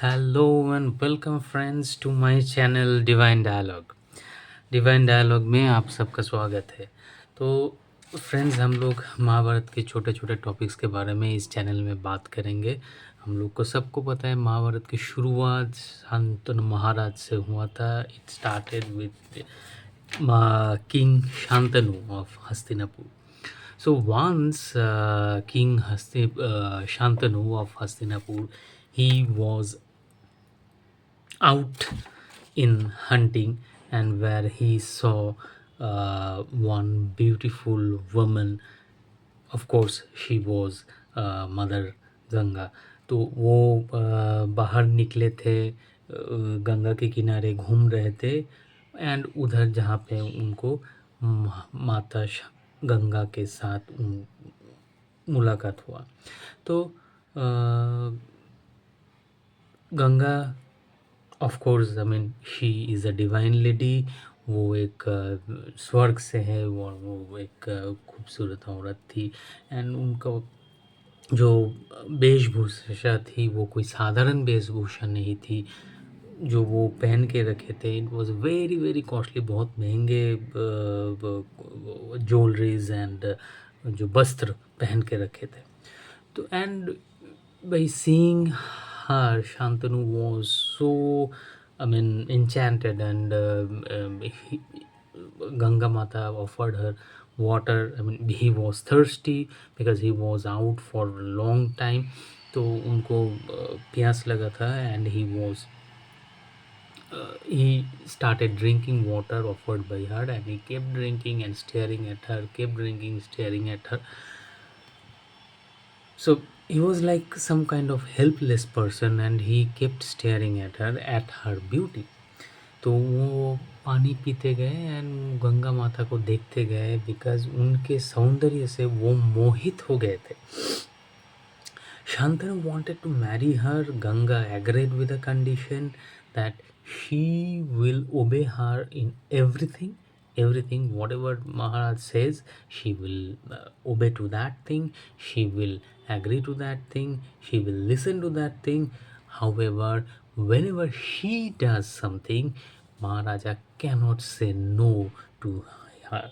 Hello and welcome friends to my channel Divine Dialogue. Divine Dialogue में आप सबका स्वागत है। तो फ्रेंड्स, हम लोग महाभारत के छोटे छोटे टॉपिक्स के बारे में इस चैनल में बात करेंगे। हम लोग को सबको पता है महाभारत की शुरुआत शांतनु महाराज से हुआ था। It started with king Shantanu of Hastinapur. So once King Shantanu of Hastinapur, he was out in hunting, and where he saw one beautiful woman. Of course she was mother Ganga. तो वो बाहर निकले थे, गंगा के किनारे घूम रहे थे, एंड उधर जहाँ पे उनको माता गंगा के साथ मुलाकात हुआ। तो Ganga, of course, I mean she is a divine lady. वो एक स्वर्ग से है, वो एक खूबसूरत औरत थी। एंड उनका जो वेशभूषा थी वो कोई साधारण वेशभूषा नहीं थी। जो वो पहन के रखे थे, it was very very costly, बहुत महंगे ज्वेलरीज एंड जो वस्त्र पहन के रखे थे। तो and by seeing her, Shantanu was so, I mean, enchanted, and Ganga Mata offered her water. I mean, he was thirsty because he was out for a long time. तो उनको प्यास लगा था, and he started drinking water offered by her, and he kept drinking and staring at her, kept drinking, staring at her. So he was like some kind of helpless person, and he kept staring at her beauty. तो वो पानी पीते गए and Ganga माता को देखते गए, because उनके सौंदर्य से वो मोहित हो गए थे। Shantanu wanted to marry her. Ganga agreed with the condition that she will obey her in everything. Everything, whatever Maharaj says, she will obey to that thing. She will agree to that thing. She will listen to that thing. However, whenever she does something, Maharaja cannot say no to her,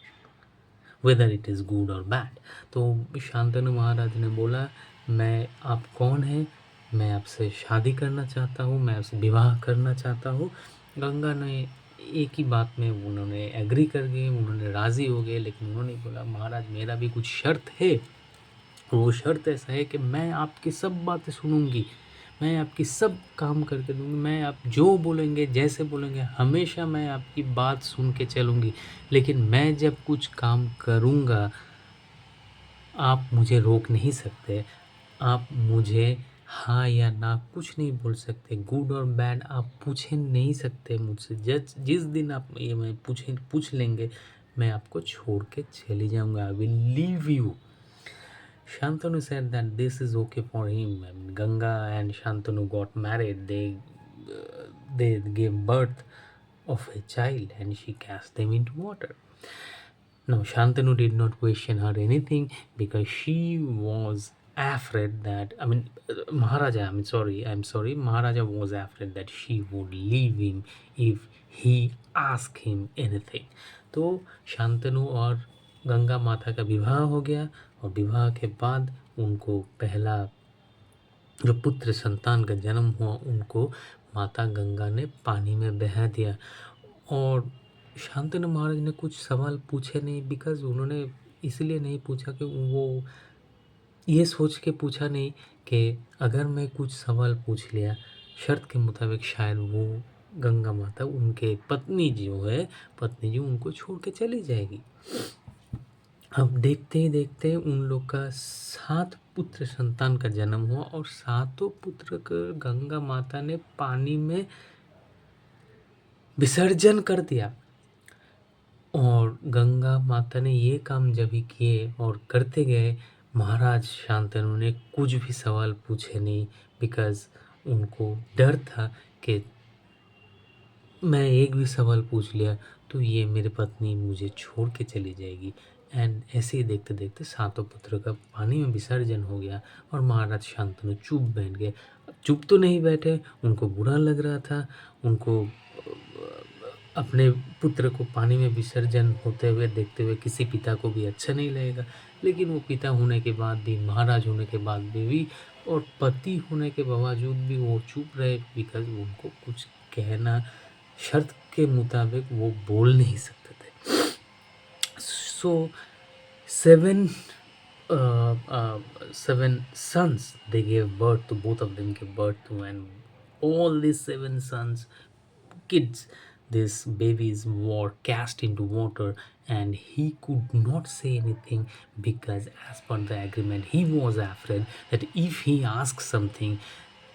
whether it is good और bad. तो शांतनु महाराज ने बोला, मैं, आप कौन हैं, मैं आपसे शादी करना चाहता हूँ, मैं आपसे विवाह करना चाहता हूँ। गंगा ने एक ही बात में उन्होंने एग्री कर गए, उन्होंने राज़ी हो गए, लेकिन उन्होंने बोला, महाराज मेरा भी कुछ शर्त है। वो शर्त ऐसा है कि मैं आपकी सब बातें सुनूंगी, मैं आपकी सब काम करके दूंगी, मैं आप जो बोलेंगे, जैसे बोलेंगे, हमेशा मैं आपकी बात सुन के चलूँगी। लेकिन मैं जब कुछ काम करूँगा, आप मुझे रोक नहीं सकते। आप मुझे हाँ या ना कुछ नहीं बोल सकते। गुड और बैड आप पूछ नहीं सकते मुझसे। जिस दिन आप ये मैं पूछ लेंगे, मैं आपको छोड़ के चली जाऊँगा। I will leave you. Shantanu said that this is okay for him. I mean, Ganga and Shantanu got married. They gave birth of a child, and she cast them into water. Now Shantanu did not question her anything, because she was afraid that, I mean, Maharaja, I'm sorry, Maharaja was afraid that she would leave him if he asked him anything. तो शांतनु और गंगा माता का विवाह हो गया, और विवाह के बाद उनको पहला जो पुत्र संतान का जन्म हुआ, उनको माता गंगा ने पानी में बहा दिया। और शांतनु महाराज ने कुछ सवाल पूछे नहीं, बिकॉज उन्होंने इसलिए नहीं पूछा कि वो ये सोच के पूछा नहीं कि अगर मैं कुछ सवाल पूछ लिया शर्त के मुताबिक, शायद वो गंगा माता, उनके पत्नी जी उनको छोड़ के चली जाएगी। अब देखते ही देखते उन लोग का 7 पुत्र संतान का जन्म हुआ, और 7 पुत्र को गंगा माता ने पानी में विसर्जन कर दिया। और गंगा माता ने ये काम जब भी किए और करते गए, महाराज शांतनु ने कुछ भी सवाल पूछे नहीं, बिकॉज उनको डर था कि मैं एक भी सवाल पूछ लिया तो ये मेरी पत्नी मुझे छोड़ के चली जाएगी। एंड ऐसे ही देखते देखते 7 पुत्र का पानी में विसर्जन हो गया, और महाराज शांतनु चुप बैठ गए। चुप तो नहीं बैठे, उनको बुरा लग रहा था, उनको अपने पुत्र को पानी में विसर्जन होते हुए देखते हुए किसी पिता को भी अच्छा नहीं लगेगा। लेकिन वो पिता होने के बाद भी, महाराज होने के बाद भी और पति होने के बावजूद भी वो चुप रहे, बिकॉज़ उनको कुछ कहना, शर्त के मुताबिक वो बोल नहीं सकते थे। सो 7 7 sons they gave birth to, both of them gave birth to, and all these 7 sons, kids, these babies were cast into water, and he could not say anything because as per the agreement he was afraid that if he asks something,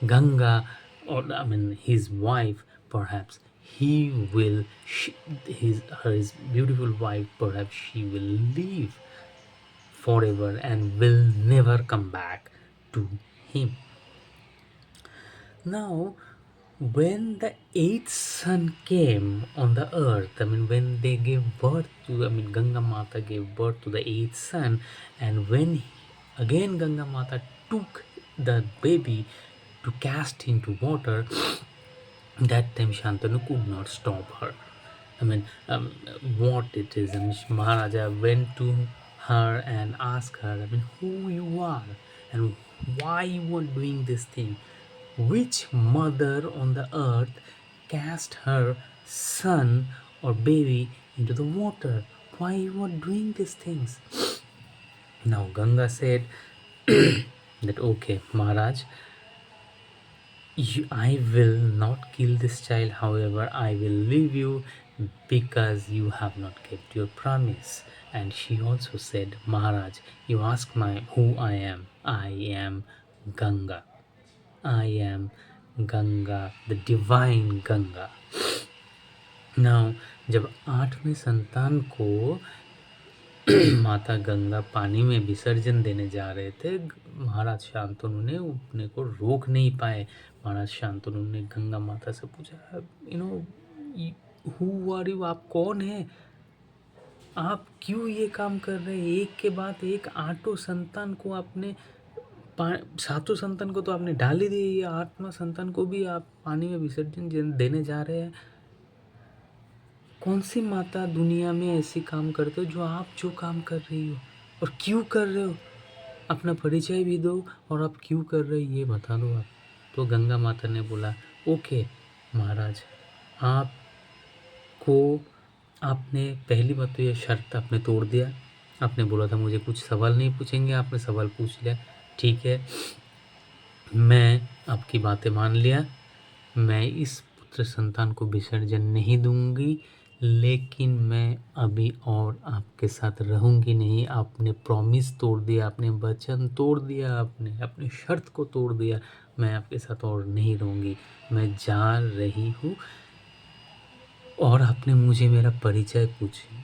Ganga, or I mean his wife, perhaps he will his beautiful wife, perhaps she will leave forever and will never come back to him. Now, when the eighth son came on the earth, I mean, when they gave birth to, I mean, Ganga Mata gave birth to the eighth son, and when again Ganga Mata took the baby to cast into water, that time Shantanu could not stop her. I mean, what it is. I mean, Maharaja went to her and asked her, I mean, who you are and why you are doing this thing. Which mother on the earth cast her son or baby into the water? Why you are doing these things? Now Ganga said that, okay, Maharaj, I will not kill this child, however, I will leave you because you have not kept your promise. And she also said, Maharaj, you ask who I am. I am Ganga. I am Ganga, the divine Ganga. Now, जब 8वें संतान को माता गंगा पानी में विसर्जन देने जा रहे थे, महाराज शांतनु ने अपने को रोक नहीं पाए। महाराज शांतनु ने गंगा माता से पूछा, हु आर यू, आप कौन है, आप क्यों ये काम कर रहे हैं, एक के बाद एक 8 संतान को आपने 7 संतान को तो आपने डाल ही दिए, ये 8वां संतान को भी आप पानी में विसर्जन देने जा रहे हैं। कौन सी माता दुनिया में ऐसी काम करते हो जो काम कर रही हो, और क्यों कर रहे हो, अपना परिचय भी दो और आप क्यों कर रहे हो ये बता दो आप। तो गंगा माता ने बोला, ओके महाराज, आपने पहली बात तो ये शर्त आपने तोड़ दिया, आपने बोला था मुझे कुछ सवाल नहीं पूछेंगे, आपने सवाल पूछ लिया, ठीक है, मैं आपकी बातें मान लिया, मैं इस पुत्र संतान को विसर्जन नहीं दूंगी, लेकिन मैं अभी और आपके साथ रहूंगी नहीं। आपने प्रॉमिस तोड़ दिया, आपने वचन तोड़ दिया, आपने अपनी शर्त को तोड़ दिया, मैं आपके साथ और नहीं रहूंगी, मैं जा रही हूँ। और आपने मुझे मेरा परिचय पूछा,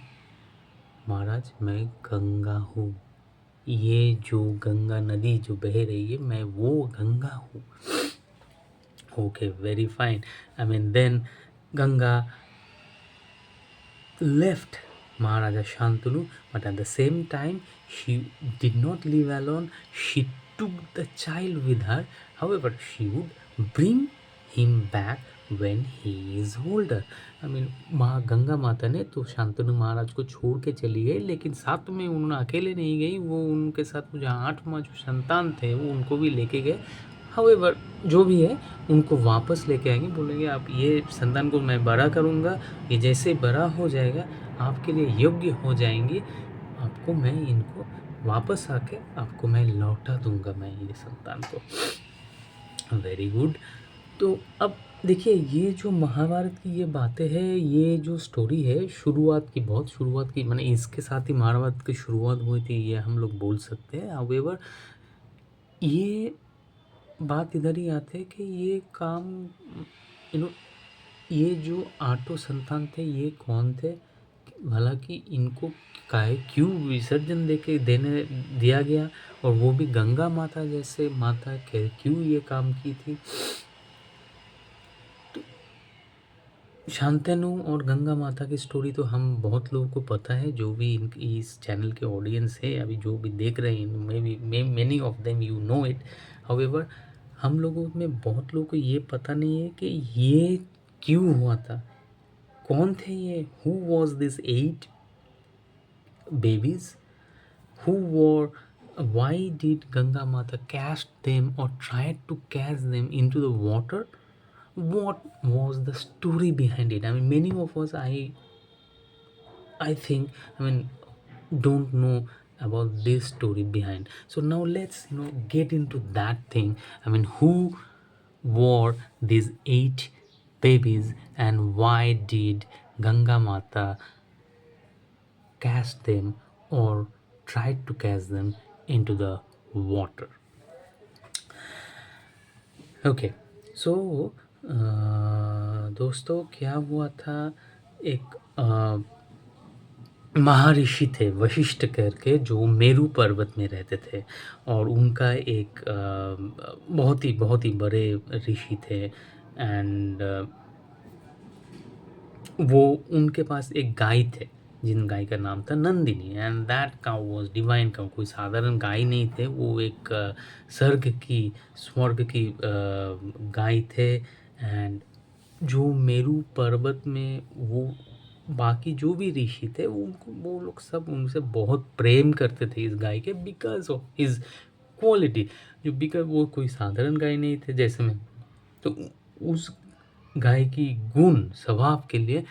महाराज मैं गंगा हूँ, ये जो गंगा नदी जो बह रही है, मैं वो गंगा हूँ। Okay, very fine. I mean, then Ganga left Maharaja Shantanu, but at the same time, she did not leave alone. She took the child with her. However, she would bring him back when he is older. I mean, Ganga माता ने तो शांतनु महाराज को छोड़ के चली गई, लेकिन साथ में उन्होंने अकेले नहीं गई, वो उनके साथ जो 8वां जो संतान थे वो उनको भी लेके गए। हाउएवर, जो भी है उनको वापस लेके आएंगे, बोलेंगे आप ये संतान को मैं बड़ा करूँगा, ये जैसे बड़ा हो जाएगा आपके लिए योग्य हो जाएंगे, आपको मैं इनको वापस आके आपको मैं लौटा दूंगा, मैं ये संतान को। Very good. तो अब देखिए, ये जो महाभारत की ये बातें हैं, ये जो स्टोरी है, शुरुआत की, मैंने इसके साथ ही महाभारत की शुरुआत हुई थी, ये हम लोग बोल सकते हैं। हाउएवर, ये बात इधर ही आते है कि ये काम ये जो 8 संतान थे ये कौन थे, हालांकि इनको क्यों विसर्जन देने दिया गया, और वो भी गंगा माता जैसे माता के क्यों ये काम की थी। तो शांतनु और गंगा माता की स्टोरी तो हम बहुत लोगों को पता है, जो भी इस चैनल के ऑडियंस है, अभी जो भी देख रहे हैं, may be many of them you know it. However, हम लोगों में बहुत लोगों को ये पता नहीं है कि ये क्यों हुआ था, कौन थे ये, who was this 8 babies, who were, why did Ganga Mata cast them or tried to cast them into the water? What was the story behind it? I mean, many of us, I think, I mean, don't know about this story behind. So now let's get into that thing. I mean, who were these 8 babies and why did Ganga Mata cast them or tried to cast them into the water? Okay, so दोस्तों क्या हुआ था, एक महर्षि थे वशिष्ठ करके जो मेरू पर्वत में रहते थे, और उनका एक बहुत ही बड़े ऋषि थे। एंड वो उनके पास एक गाय थे जिन गाय का नाम था Nandini, and that cow was divine cow, कोई साधारण गाय नहीं थे, वो एक स्वर्ग की गाय थे। एंड जो मेरू पर्वत में वो बाकी जो भी ऋषि थे वो लोग सब उनसे बहुत प्रेम करते थे इस गाय के, बिकॉज ऑफ हिज क्वालिटी, जो बिकॉज वो कोई साधारण गाय नहीं थे जैसे मैं, तो उस गाय की गुण स्वभाव के लिए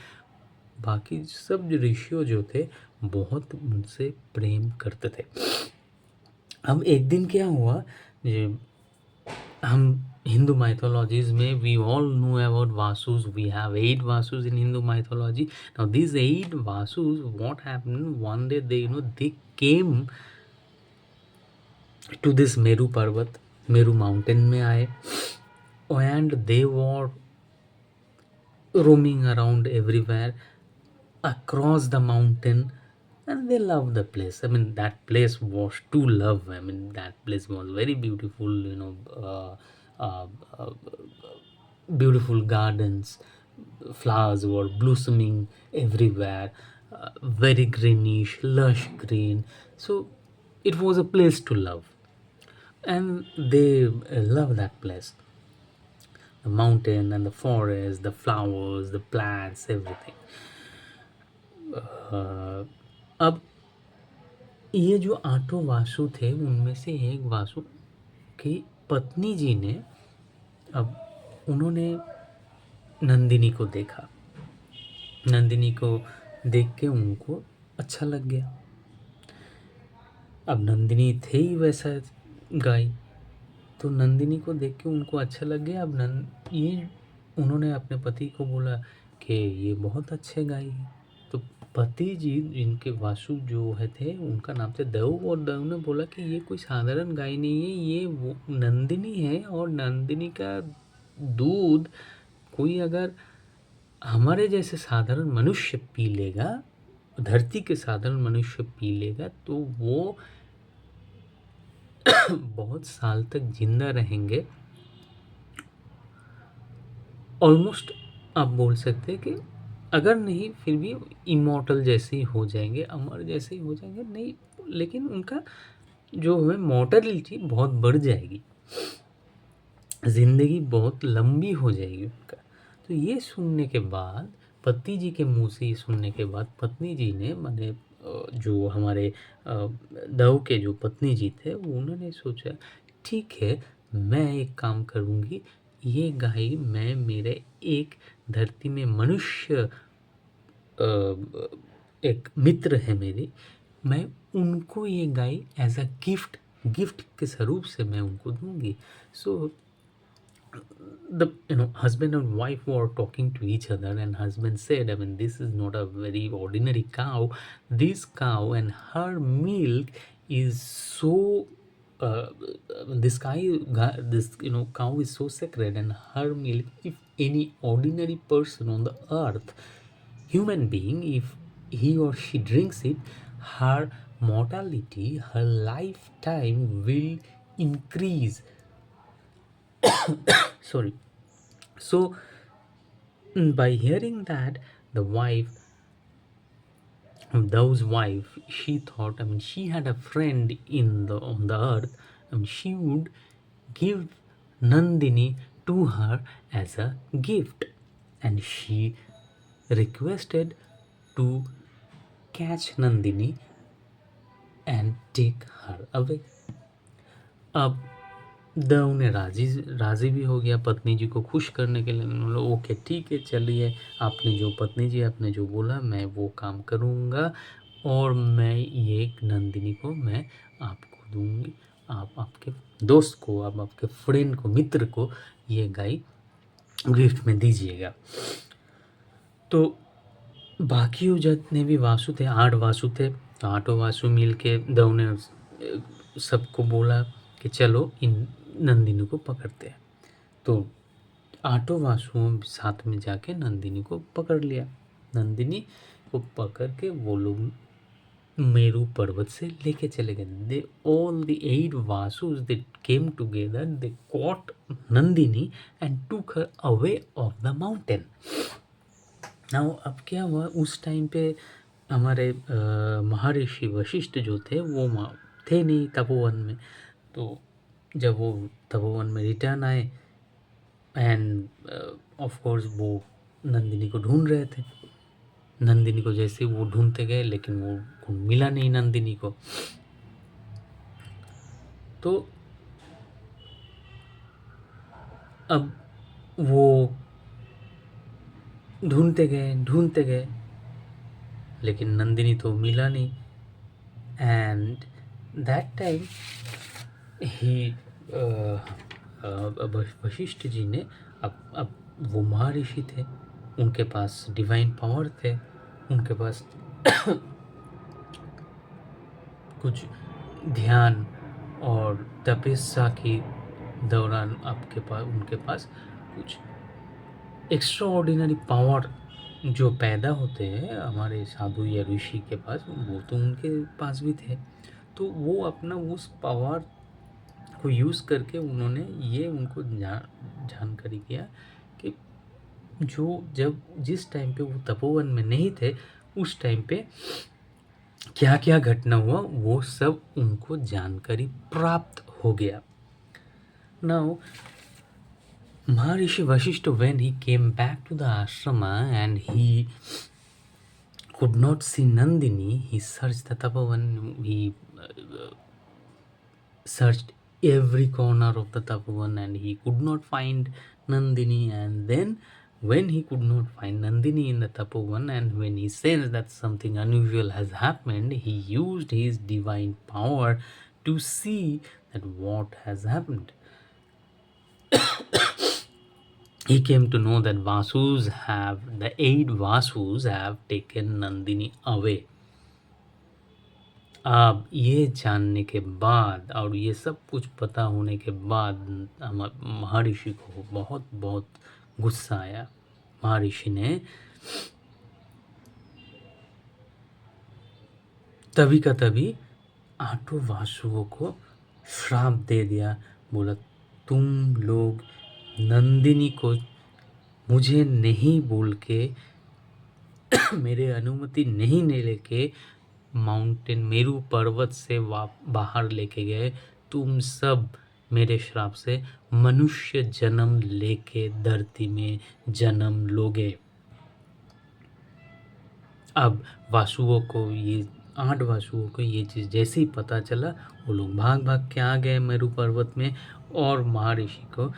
बाकी सब जो ऋषियों जो थे बहुत उनसे प्रेम करते थे। अब एक दिन क्या हुआ, ये हम Hindu mythologies में we all know about Vasus. We have 8 Vasus in Hindu mythology. Now these 8 Vasus, what happened one day, they came to this Meru Parvat, Meru mountain में आए, and they were roaming around everywhere across the mountain, and they loved the place. I mean, that place was to love. I mean, that place was very beautiful, uh, uh, beautiful gardens, flowers were blossoming everywhere, very greenish, lush green. So it was a place to love, and they love that place. The mountain and the forest, the flowers, the plants, everything. अब ये जो 8 वासु थे उनमें से एक वासु की पत्नी जी ने, अब उन्होंने नंदिनी को देखा, नंदिनी को देख के उनको अच्छा लग गया। अब नंदिनी थे ही वैसा गाय, तो नंदिनी को देख के उनको अच्छा लग गया। अब ये उन्होंने अपने पति को बोला कि ये बहुत अच्छे गाय है। तो पति जी जिनके वासु जो है थे उनका नाम थे देव, और देव ने बोला कि ये कोई साधारण गाय नहीं है, ये वो नंदिनी है, और नंदिनी का दूध कोई अगर हमारे जैसे साधारण मनुष्य पी लेगा, धरती के साधारण मनुष्य पी लेगा, तो वो बहुत साल तक जिंदा रहेंगे। ऑलमोस्ट आप बोल सकते हैं कि अगर नहीं फिर भी इमॉर्टल जैसे ही हो जाएंगे, अमर जैसे ही हो जाएंगे, नहीं लेकिन उनका जो है मॉर्टलिटी बहुत बढ़ जाएगी, ज़िंदगी बहुत लंबी हो जाएगी उनका। तो ये सुनने के बाद, पति जी के मुंह से ये सुनने के बाद, पत्नी जी ने माने जो हमारे दव के जो पत्नी जी थे उन्होंने सोचा ठीक है, मैं एक काम करूँगी, ये गाय मैं मेरे एक धरती में मनुष्य एक मित्र है मेरी, मैं उनको ये गाय एज अ गिफ्ट के स्वरूप से मैं उनको दूंगी। सो the husband and wife were talking to each other, and husband said, I mean, this is not a very ordinary cow. This cow and her milk is so this cow is so sacred, and her milk, if any ordinary person on the earth, human being, if he or she drinks it, her mortality, her lifetime will increase. Sorry. So by hearing that, the wife, she thought, I mean, she had a friend on the earth, I mean, she would give Nandini to her as a gift, and she requested to catch Nandini and take her away. अब देव ने राजी राजी भी हो गया पत्नी जी को खुश करने के लिए। बोला ओके ठीक है, चलिए आपने जो पत्नी जी आपने जो बोला मैं वो काम करूँगा, और मैं ये नंदिनी को मैं आपको दूंगी, आप आपके दोस्त को, आप आपके फ्रेंड को, मित्र को ये गाय गिफ्ट में दीजिएगा। तो बाकी जितने भी वासु थे, 8 वासु थे, तो 8 वासु मिल के देव ने सबको बोला कि चलो इन नंदिनी को पकड़ते हैं। तो 8 वासुओं साथ में जाके नंदिनी को पकड़ लिया। नंदिनी को पकड़ के वो लोग मेरू पर्वत से लेके चले गए। They all the 8 Vasus they came together, they caught Nandini and took her away off the mountain. Now अब क्या हुआ, उस टाइम पे हमारे महर्षि वशिष्ठ जो थे वो थे नहीं तपोवन में। तो जब वो तपोवन में रिटर्न आए एंड ऑफ कोर्स वो नंदिनी को ढूंढ रहे थे। नंदिनी को जैसे वो ढूंढते गए लेकिन वो मिला नहीं नंदिनी को। तो अब वो ढूंढते गए लेकिन नंदिनी तो मिला नहीं। एंड दैट टाइम ही वशिष्ठ जी ने अब वो महर्षि थे, उनके पास डिवाइन पावर थे, उनके पास कुछ ध्यान और तपस्या के दौरान आपके पास उनके पास कुछ एक्स्ट्रा ऑर्डिनरी पावर जो पैदा होते हैं हमारे साधु या ऋषि के पास, वो तो उनके पास भी थे। तो वो अपना उस पावर को यूज़ करके उन्होंने ये उनको जानकारी किया कि जो जब जिस टाइम पे वो तपोवन में नहीं थे उस टाइम पे क्या क्या घटना हुआ वो सब उनको जानकारी प्राप्त हो गया। Now Maharishi Vashishta, when he came back to the ashrama and he could not see Nandini, he searched the Tapovan, he searched every corner of the Tapovan and he could not find Nandini. And then when he could not find Nandini in the Tapovan and when he sensed that something unusual has happened, he used his divine power to see that what has happened. He came to know that the 8 Vasus have taken Nandini away. अब ये जानने के बाद और ये सब कुछ पता होने के बाद महर्षि को बहुत बहुत गुस्सा आया। महर्षि ने तभी का तभी 8 वासुओं को श्राप दे दिया। बोला तुम लोग नंदिनी को मुझे नहीं बोल के मेरे अनुमति नहीं लेके माउंटेन मेरू पर्वत से बाहर लेके गए, तुम सब मेरे श्राप से मनुष्य जन्म लेके धरती में जन्म लोगे। अब वासुओं को ये 8 वासुओं को ये चीज़ जैसे ही पता चला वो लोग भाग भाग के आ गए मेरू पर्वत में और महर्षि को,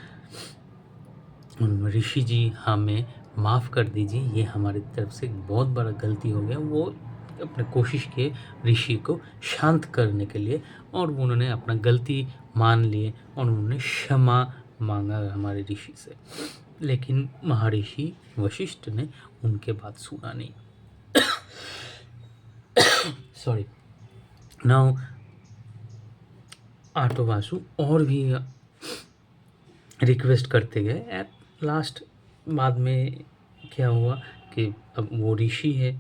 ऋषि जी हमें माफ़ कर दीजिए, ये हमारी तरफ से बहुत बड़ा गलती हो गया। वो अपने कोशिश किए ऋषि को शांत करने के लिए और उन्होंने अपना गलती मान लिए और उन्होंने क्षमा मांगा हमारे ऋषि से। लेकिन महर्षि वशिष्ठ ने उनके बात सुना नहीं। सॉरी। नाउ 8 वासु और भी रिक्वेस्ट करते गए। एट लास्ट बाद में क्या हुआ कि अब वो ऋषि है,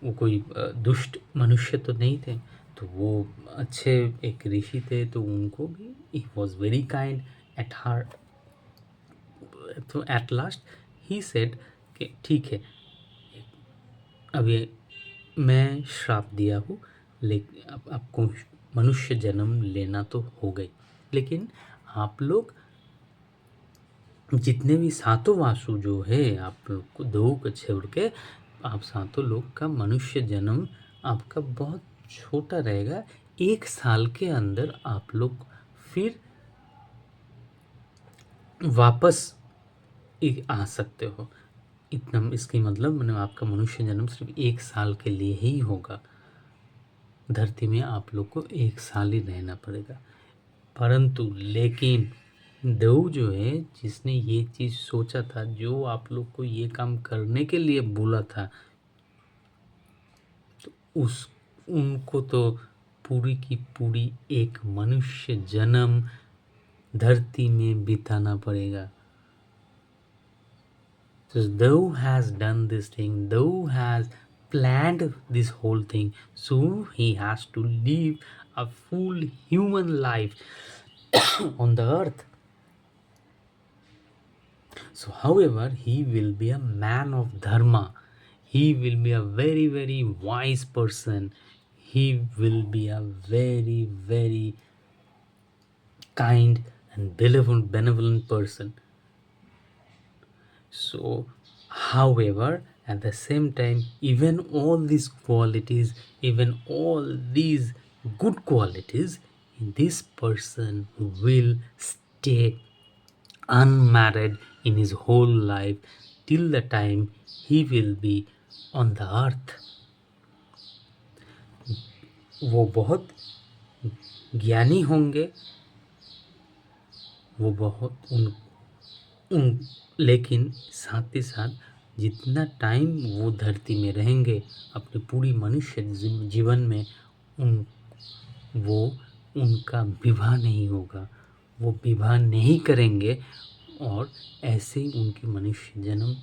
वो कोई दुष्ट मनुष्य तो नहीं थे, तो वो अच्छे एक ऋषि थे, तो उनको भी he was very kind at heart. तो एट लास्ट ही सेड कि ठीक है अभी मैं श्राप दिया हूँ, लेकिन आपको मनुष्य जन्म लेना तो हो गई, लेकिन आप लोग जितने भी सातों वासु जो है आप लोग को दो को छोड़ के आप सातों लोग का मनुष्य जन्म आपका बहुत छोटा रहेगा। 1 साल के अंदर आप लोग फिर वापस आ सकते हो। इतना इसकी मतलब मैंने आपका मनुष्य जन्म सिर्फ 1 साल के लिए ही होगा। धरती में आप लोग को 1 साल ही रहना पड़ेगा। परंतु लेकिन देव जो है जिसने ये चीज़ सोचा था, जो आप लोग को ये काम करने के लिए बोला था, तो उस उनको तो पूरी की पूरी एक मनुष्य जन्म धरती में बिताना पड़ेगा। So Dev has done this thing, Dev has planned this whole thing, so he has to live a full human life on the earth. So, however, he will be a man of dharma. He will be a very, very wise person. He will be a very, very kind and benevolent person. So, however, at the same time, even all these qualities, even all these good qualities, this person will stay unmarried in his whole life till the time he will be on the earth. वो बहुत ज्ञानी होंगे, वो बहुत उन लेकिन साथ ही साथ जितना टाइम वो धरती में रहेंगे अपने पूरी मनुष्य जीवन में वो उनका विवाह नहीं होगा, वो विवाह नहीं करेंगे और ऐसे ही उनकी मनुष्य जन्म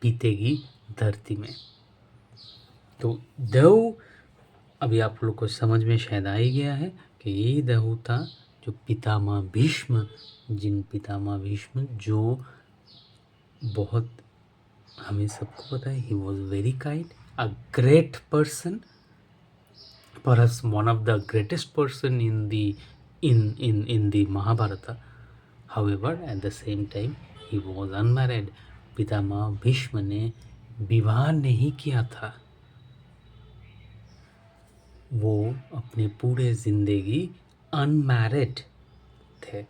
बीतेगी धरती में। तो देव अभी आप लोग को समझ में शायद आ ही गया है कि यही देव था जो पितामह भीष्म, जो बहुत हमें सबको पता है he was very kind, a great person, perhaps one of the greatest person in the Mahabharata. However, at the same time he was unmarried. पितामह भीष्म ने विवाह नहीं किया था, वो अपने पूरे जिंदगी अनमैरिड थे,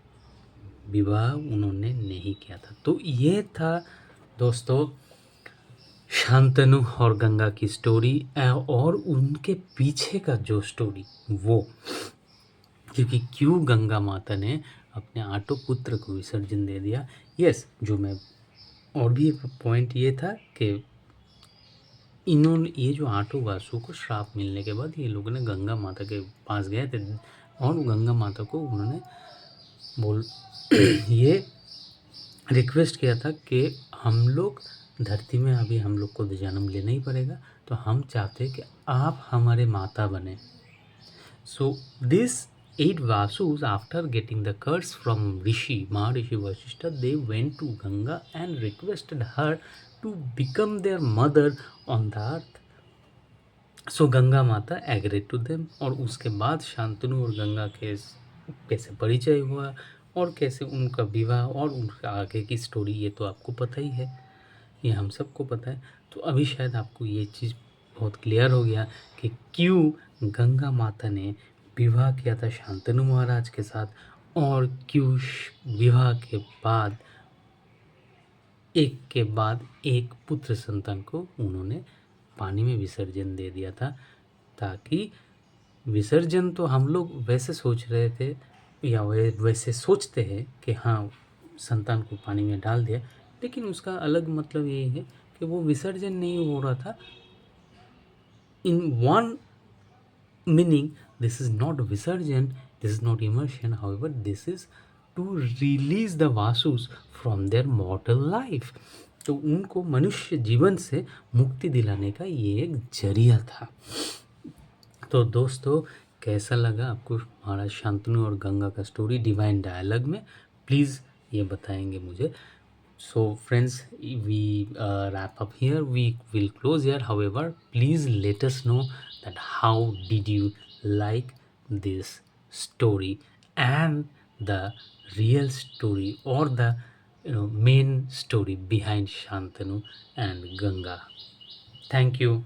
विवाह उन्होंने नहीं किया था। तो ये था दोस्तों शांतनु और गंगा की स्टोरी और उनके पीछे का जो स्टोरी वो, क्योंकि क्यों गंगा माता ने अपने आठों पुत्र को विसर्जन दे दिया। यस, जो मैं और भी एक पॉइंट ये था कि इन्होंने ये जो आठों वासु को श्राप मिलने के बाद ये लोगों ने गंगा माता के पास गए थे और गंगा माता को उन्होंने ये रिक्वेस्ट किया था कि हम लोग धरती में अभी हम लोग को जन्म लेना ही पड़ेगा, तो हम चाहते हैं कि आप हमारे माता बने। So this 8 Vasus, after getting the curse from Maharishi Vasishtha, they went to Ganga and requested her to become their mother on the earth. So Ganga माता agreed to them, और उसके बाद शांतनु और गंगा के कैसे परिचय हुआ और कैसे उनका विवाह और उनका आगे की स्टोरी, ये तो आपको पता ही है, ये हम सबको पता है। तो अभी शायद आपको ये चीज़ बहुत क्लियर हो गया कि क्यों गंगा माता ने विवाह किया था शांतनु महाराज के साथ, और क्यों विवाह के बाद एक के बाद एक पुत्र संतान को उन्होंने पानी में विसर्जन दे दिया था। ताकि विसर्जन तो हम लोग वैसे सोच रहे थे या वैसे सोचते हैं कि हाँ संतान को पानी में डाल दिया, लेकिन उसका अलग मतलब ये है कि वो विसर्जन नहीं हो रहा था। In one meaning this is not visarjan, this is not immersion, however this is to release the Vasus from their mortal life. तो उनको मनुष्य जीवन से मुक्ति दिलाने का ये एक जरिया था। तो दोस्तों कैसा लगा आपको महाराज शांतनु और गंगा का स्टोरी डिवाइन डायलॉग में, प्लीज़ ये बताएंगे मुझे। So friends, we wrap up here, we will close here. However, please let us know that how did you like this story, and the real story or the main story behind Shantanu and Ganga. Thank you.